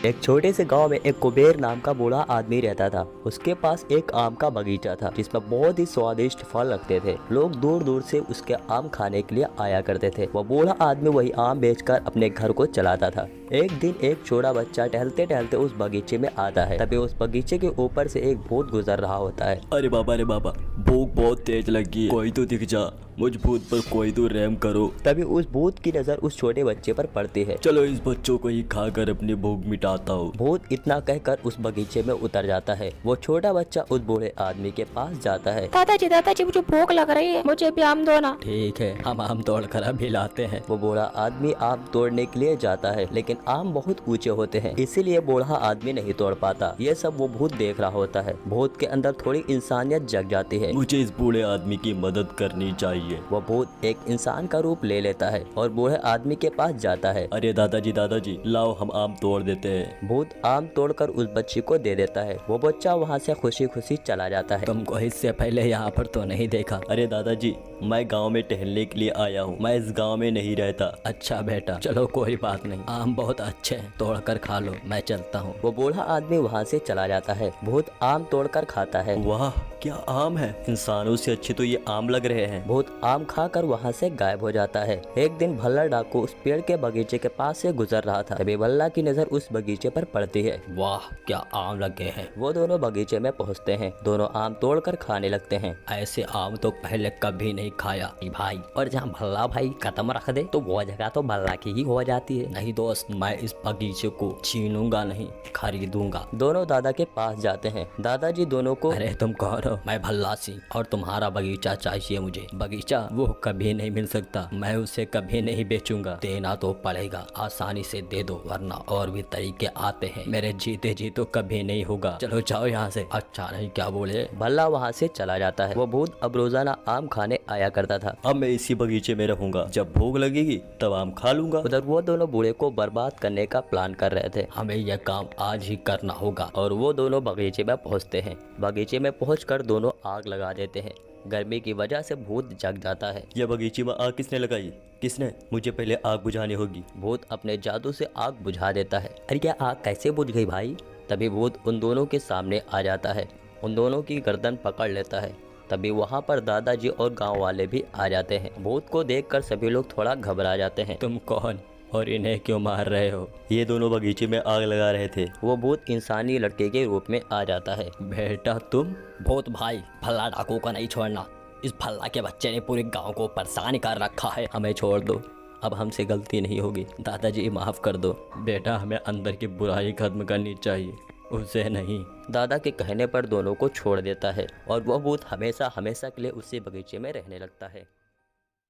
एक छोटे से गांव में एक कुबेर नाम का बूढ़ा आदमी रहता था। उसके पास एक आम का बगीचा था जिसमें बहुत ही स्वादिष्ट फल लगते थे। लोग दूर दूर से उसके आम खाने के लिए आया करते थे। वह बूढ़ा आदमी वही आम बेचकर अपने घर को चलाता था। एक दिन एक छोटा बच्चा टहलते टहलते उस बगीचे में आता है। तभी उस बगीचे के ऊपर से एक भूत गुजर रहा होता है। अरे बाबा भूख बहुत तेज लगी है, कोई तो दिख जा, मुझ भूत पर कोई तो रहम करो। तभी उस भूत की नजर उस छोटे बच्चे पर पड़ती है। चलो इस बच्चों को ही खाकर अपनी भूख मिटाता हूँ। भूत इतना कहकर उस बगीचे में उतर जाता है। वो छोटा बच्चा उस बूढ़े आदमी के पास जाता है। दादाजी मुझे भूख लग रही है, मुझे भी आम दो ना। ठीक है, हम आम तोड़ कर अभी लाते हैं। वो बूढ़ा आदमी आम तोड़ने के लिए जाता है, लेकिन आम बहुत ऊंचे होते हैं, इसीलिए बूढ़ा आदमी नहीं तोड़ पाता। ये सब वो भूत देख रहा होता है। भूत के अंदर थोड़ी इंसानियत जग जाती है। मुझे इस बूढ़े आदमी की मदद करनी चाहिए। वो भूत एक इंसान का रूप ले लेता है और बूढ़े आदमी के पास जाता है। अरे दादाजी लाओ हम आम तोड़ देते हैं। भूत आम तोड़कर उस बच्चे को दे देता है। वो बच्चा वहाँ से खुशी खुशी चला जाता है। तुमको इससे पहले यहाँ पर तो नहीं देखा। अरे दादाजी, मैं गांव में टहलने के लिए आया हूँ, मैं इस गांव में नहीं रहता। अच्छा बेटा, चलो कोई बात नहीं, आम बहुत अच्छे हैं, तोड़ कर खा लो, मैं चलता हूँ। वो बूढ़ा आदमी वहाँ से चला जाता है। भूत आम तोड़कर खाता है। वाह क्या आम है, इंसानों से अच्छे तो ये आम लग रहे हैं। भूत आम खाकर वहाँ से गायब हो जाता है। एक दिन भल्ला डाकू उस पेड़ के बगीचे के पास से गुजर रहा था। तभी भल्ला की नजर उस बगीचे पर पड़ती है। वाह क्या आम लगे हैं। वो दोनों बगीचे में पहुँचते हैं। दोनों आम तोड़कर खाने लगते हैं। ऐसे आम तो पहले कभी नहीं खाया भाई, और जहाँ भल्ला भाई कदम रख दे तो वो जगह तो भल्ला की ही हो जाती है। नहीं दोस्त, मैं इस बगीचे को छीनूंगा नहीं, खरीदूंगा। दोनों दादा के पास जाते हैं। दादाजी दोनों को, अरे तुम कौन हो? मैं भल्ला सिंह, और तुम्हारा बगीचा चाहिए मुझे। बगीचा वो कभी नहीं मिल सकता, मैं उसे कभी नहीं बेचूंगा। देना तो पड़ेगा, आसानी से दे दो, वरना और भी तरीके आते हैं। मेरे जीते जी तो कभी नहीं होगा, चलो जाओ यहाँ से। अच्छा नहीं क्या बोले? भल्ला वहाँ से चला जाता है। वो भूत अब रोजाना आम खाने आया करता था। अब मैं इसी बगीचे में रहूंगा, जब भूख लगेगी तब आम खा लूंगा। उधर वो दोनों बूढ़े को बर्बाद करने का प्लान कर रहे थे। हमें यह काम आज ही करना होगा। और वो दोनों बगीचे में पहुंचते हैं। बगीचे में पहुंचकर दोनों आग लगा देते हैं। गर्मी की वजह से भूत जग जाता है। यह बगीचे में आग किसने लगाई? किसने? मुझे पहले आग बुझानी होगी। भूत अपने जादू से आग बुझा देता है। अरे क्या आग कैसे बुझ गई भाई? तभी भूत उन दोनों के सामने आ जाता है। उन दोनों की गर्दन पकड़ लेता है। तभी वहाँ पर दादाजी और गांव वाले भी आ जाते हैं। भूत को देखकर सभी लोग थोड़ा घबरा जाते हैं। तुम कौन और इन्हें क्यों मार रहे हो? ये दोनों बगीचे में आग लगा रहे थे। वो भूत इंसानी लड़के के रूप में आ जाता है। बेटा तुम? भूत भाई, भल्ला डाकू को नहीं छोड़ना। इस भल्ला के बच्चे ने पूरे गांव को परेशान कर रखा है। हमें छोड़ दो, अब हमसे गलती नहीं होगी। दादाजी माफ़ कर दो। बेटा हमें अंदर की बुराई खत्म करनी चाहिए, उसे नहीं। दादा के कहने पर दोनों को छोड़ देता है और वह भूत हमेशा हमेशा के लिए उसी बगीचे में रहने लगता है।